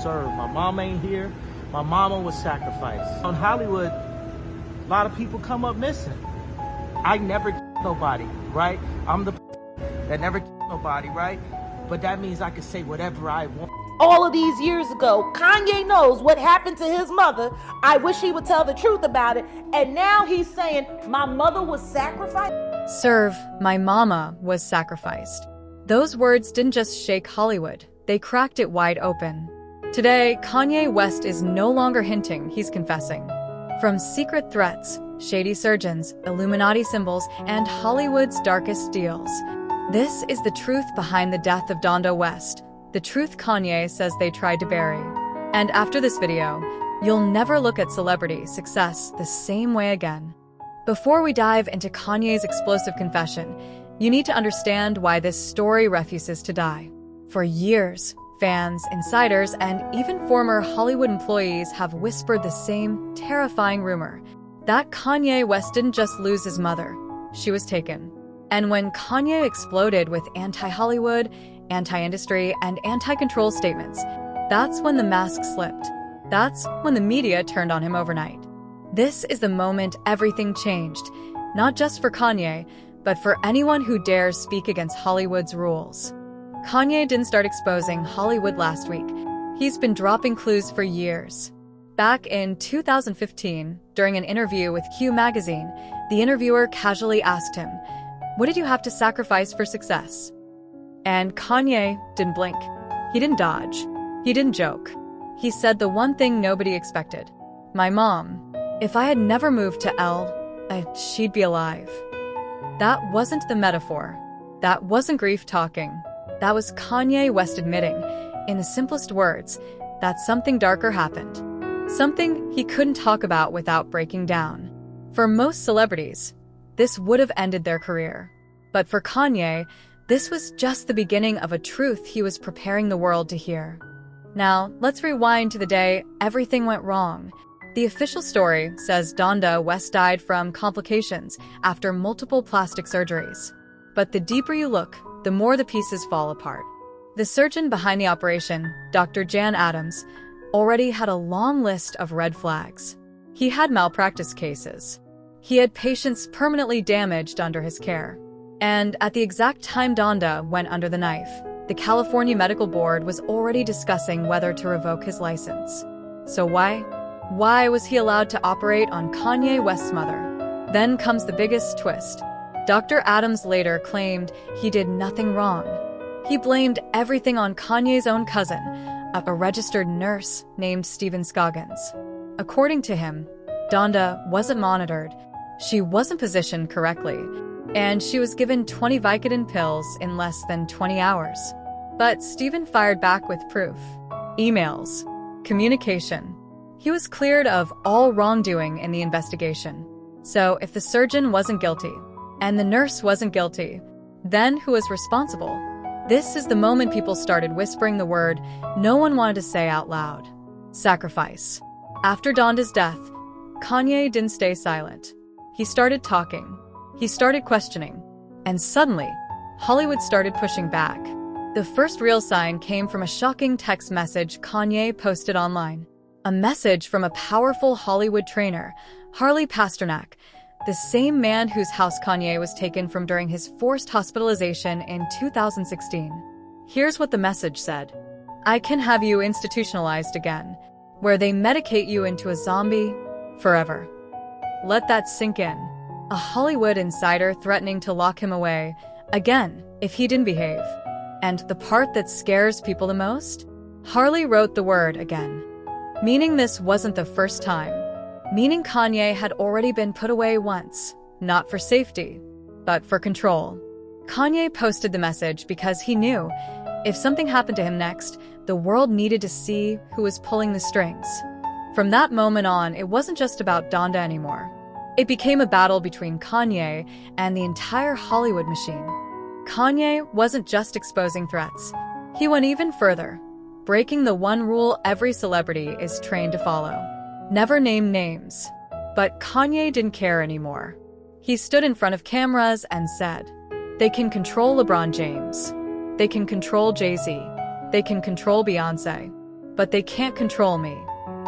serve. My mom ain't here. My mama was sacrificed. On Hollywood, a lot of people come up missing. I never nobody, right? I'm the that never nobody, right? But that means I can say whatever I want. All of these years ago, Kanye knows what happened to his mother. I wish he would tell the truth about it. And now he's saying, my mother was sacrificed. Serve, my mama was sacrificed. Those words didn't just shake Hollywood, they cracked it wide open. Today, Kanye West is no longer hinting, he's confessing. From secret threats, shady surgeons, Illuminati symbols, and Hollywood's darkest deals. This is the truth behind the death of Donda West, the truth Kanye says they tried to bury. And after this video, you'll never look at celebrity success the same way again. Before we dive into Kanye's explosive confession, you need to understand why this story refuses to die. For years, fans, insiders, and even former Hollywood employees have whispered the same terrifying rumor that Kanye West didn't just lose his mother, she was taken. And when Kanye exploded with anti-Hollywood, anti-industry, and anti-control statements, that's when the mask slipped. That's when the media turned on him overnight. This is the moment everything changed, not just for Kanye, but for anyone who dares speak against Hollywood's rules. Kanye didn't start exposing Hollywood last week. He's been dropping clues for years. Back in 2015, during an interview with Q magazine, the interviewer casually asked him, "What did you have to sacrifice for success?" And Kanye didn't blink. He didn't dodge. He didn't joke. He said the one thing nobody expected. "My mom. If I had never moved to she'd be alive." That wasn't the metaphor. That wasn't grief talking. That was Kanye West admitting, in the simplest words, that something darker happened. Something he couldn't talk about without breaking down. For most celebrities, this would have ended their career. But for Kanye, this was just the beginning of a truth he was preparing the world to hear. Now, let's rewind to the day everything went wrong. The official story says Donda West died from complications after multiple plastic surgeries. But the deeper you look, the more the pieces fall apart. The surgeon behind the operation, Dr. Jan Adams, already had a long list of red flags. He had malpractice cases. He had patients permanently damaged under his care. And at the exact time Donda went under the knife, the California Medical Board was already discussing whether to revoke his license. So why? Why was he allowed to operate on Kanye West's mother? Then comes the biggest twist. Dr. Adams later claimed he did nothing wrong. He blamed everything on Kanye's own cousin, a registered nurse named Stephen Scoggins. According to him, Donda wasn't monitored, she wasn't positioned correctly, and she was given 20 Vicodin pills in less than 20 hours. But Stephen fired back with proof. Emails. Communication. He was cleared of all wrongdoing in the investigation. So if the surgeon wasn't guilty, and the nurse wasn't guilty, then who was responsible? This is the moment people started whispering the word no one wanted to say out loud. Sacrifice. After Donda's death, Kanye didn't stay silent. He started talking. He started questioning. And suddenly, Hollywood started pushing back. The first real sign came from a shocking text message Kanye posted online. A message from a powerful Hollywood trainer, Harley Pasternak, the same man whose house Kanye was taken from during his forced hospitalization in 2016. Here's what the message said. "I can have you institutionalized again, where they medicate you into a zombie forever." Let that sink in. A Hollywood insider threatening to lock him away, again, if he didn't behave. And the part that scares people the most? Harley wrote the word again. Meaning this wasn't the first time. Meaning Kanye had already been put away once, not for safety, but for control. Kanye posted the message because he knew if something happened to him next, the world needed to see who was pulling the strings. From that moment on, it wasn't just about Donda anymore. It became a battle between Kanye and the entire Hollywood machine. Kanye wasn't just exposing threats. He went even further, breaking the one rule every celebrity is trained to follow. Never name names. But Kanye didn't care anymore. He stood in front of cameras and said, "They can control LeBron James. They can control Jay-Z. They can control Beyonce. but they can't control me.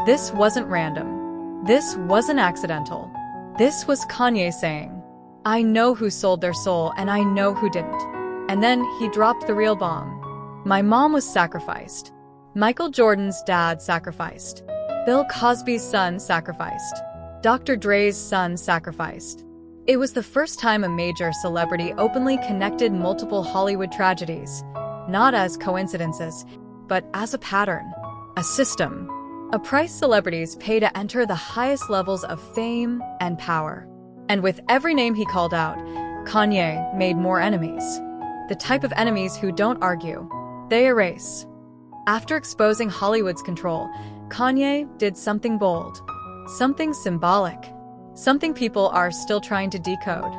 This wasn't random. This wasn't accidental. This was Kanye saying, I know who sold their soul and I know who didn't. And then he dropped the real bomb. My mom was sacrificed. Michael Jordan's dad sacrificed. Bill Cosby's son sacrificed. Dr. Dre's son sacrificed. It was the first time a major celebrity openly connected multiple Hollywood tragedies, not as coincidences, but as a pattern, a system, a price celebrities pay to enter the highest levels of fame and power. And with every name he called out, Kanye made more enemies. The type of enemies who don't argue, they erase. After exposing Hollywood's control, Kanye did something bold, something symbolic, something people are still trying to decode.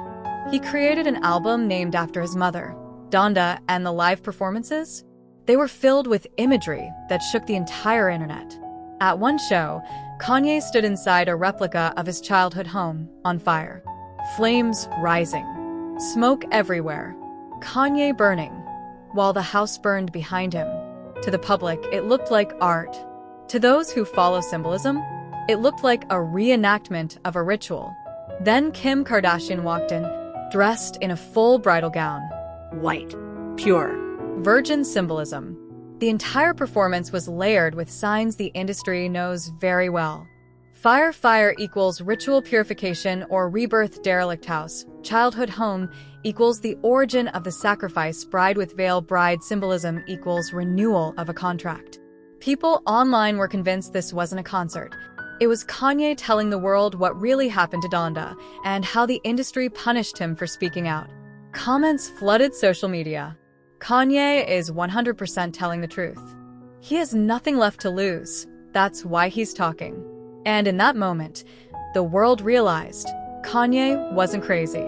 He created an album named after his mother, Donda, and the live performances? They were filled with imagery that shook the entire internet. At one show, Kanye stood inside a replica of his childhood home, on fire. Flames rising. Smoke everywhere. Kanye burning, while the house burned behind him. To the public, it looked like art. To those who follow symbolism, it looked like a reenactment of a ritual. Then Kim Kardashian walked in, dressed in a full bridal gown. White. Pure. Virgin symbolism. The entire performance was layered with signs the industry knows very well. Fire equals ritual purification or rebirth. Derelict house, childhood home equals the origin of the sacrifice. Bride with veil. Bride symbolism equals renewal of a contract. People online were convinced this wasn't a concert. It was Kanye telling the world what really happened to Donda and how the industry punished him for speaking out. Comments flooded social media. Kanye is 100% telling the truth. He has nothing left to lose. That's why he's talking. And in that moment, the world realized Kanye wasn't crazy.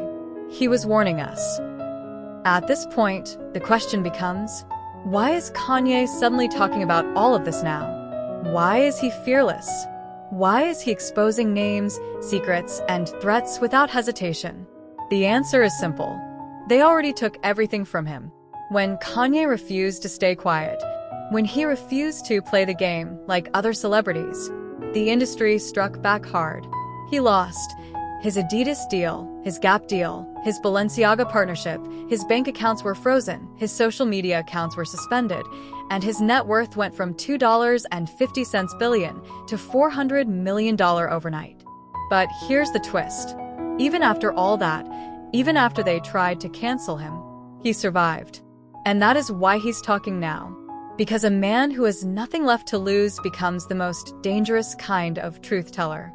He was warning us. At this point, the question becomes, why is Kanye suddenly talking about all of this now? Why is he fearless? Why is he exposing names, secrets, and threats without hesitation? The answer is simple. They already took everything from him. When Kanye refused to stay quiet, when he refused to play the game like other celebrities, the industry struck back hard. He lost his Adidas deal, his Gap deal, his Balenciaga partnership, his bank accounts were frozen, his social media accounts were suspended, and his net worth went from $2.50 billion to $400 million overnight. But here's the twist. Even after all that, even after they tried to cancel him, he survived. And that is why he's talking now. Because a man who has nothing left to lose becomes the most dangerous kind of truth teller.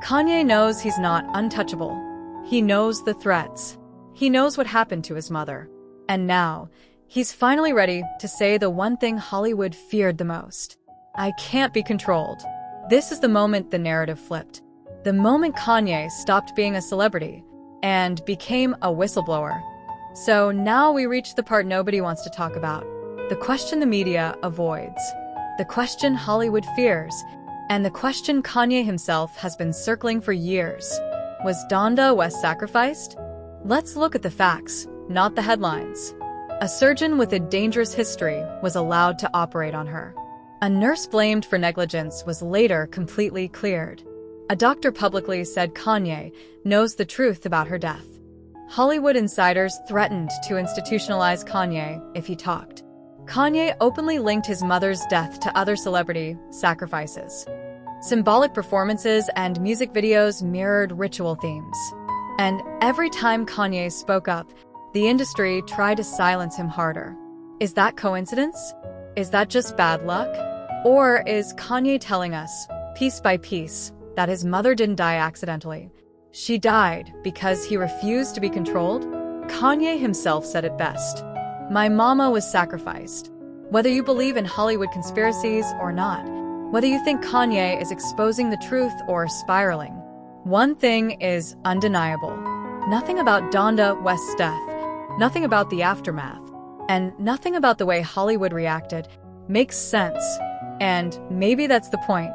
Kanye knows he's not untouchable. He knows the threats. He knows what happened to his mother. And now, he's finally ready to say the one thing Hollywood feared the most. I can't be controlled. This is the moment the narrative flipped. The moment Kanye stopped being a celebrity and became a whistleblower. So now we reach the part nobody wants to talk about. The question the media avoids. The question Hollywood fears. And the question Kanye himself has been circling for years. Was Donda West sacrificed? Let's look at the facts, not the headlines. A surgeon with a dangerous history was allowed to operate on her. A nurse blamed for negligence was later completely cleared. A doctor publicly said Kanye knows the truth about her death. Hollywood insiders threatened to institutionalize Kanye if he talked. Kanye openly linked his mother's death to other celebrity sacrifices. Symbolic performances and music videos mirrored ritual themes. And every time Kanye spoke up, the industry tried to silence him harder. Is that coincidence? Is that just bad luck? Or is Kanye telling us, piece by piece, that his mother didn't die accidentally? She died because he refused to be controlled? Kanye himself said it best. My mama was sacrificed. Whether you believe in Hollywood conspiracies or not, whether you think Kanye is exposing the truth or spiraling, one thing is undeniable. Nothing about Donda West's death, nothing about the aftermath, and nothing about the way Hollywood reacted makes sense. And maybe that's the point.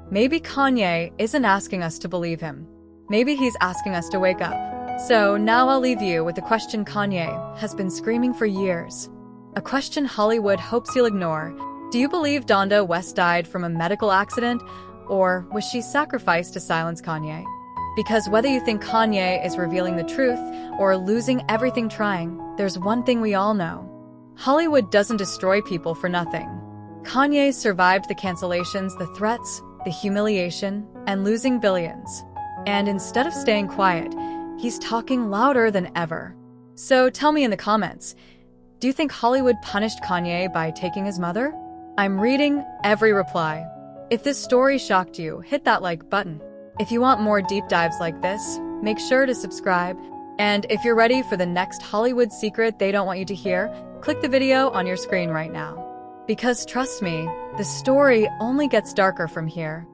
Maybe Kanye isn't asking us to believe him. Maybe he's asking us to wake up. So now I'll leave you with the question Kanye has been screaming for years. A question Hollywood hopes you'll ignore, Do you believe Donda West died from a medical accident, or was she sacrificed to silence Kanye? Because whether you think Kanye is revealing the truth or losing everything trying, there's one thing we all know. Hollywood doesn't destroy people for nothing. Kanye survived the cancellations, the threats, the humiliation, and losing billions. And instead of staying quiet, he's talking louder than ever. So tell me in the comments, do you think Hollywood punished Kanye by taking his mother? I'm reading every reply. If this story shocked you, hit that like button. If you want more deep dives like this, make sure to subscribe. And if you're ready for the next Hollywood secret they don't want you to hear, click the video on your screen right now. Because trust me, the story only gets darker from here.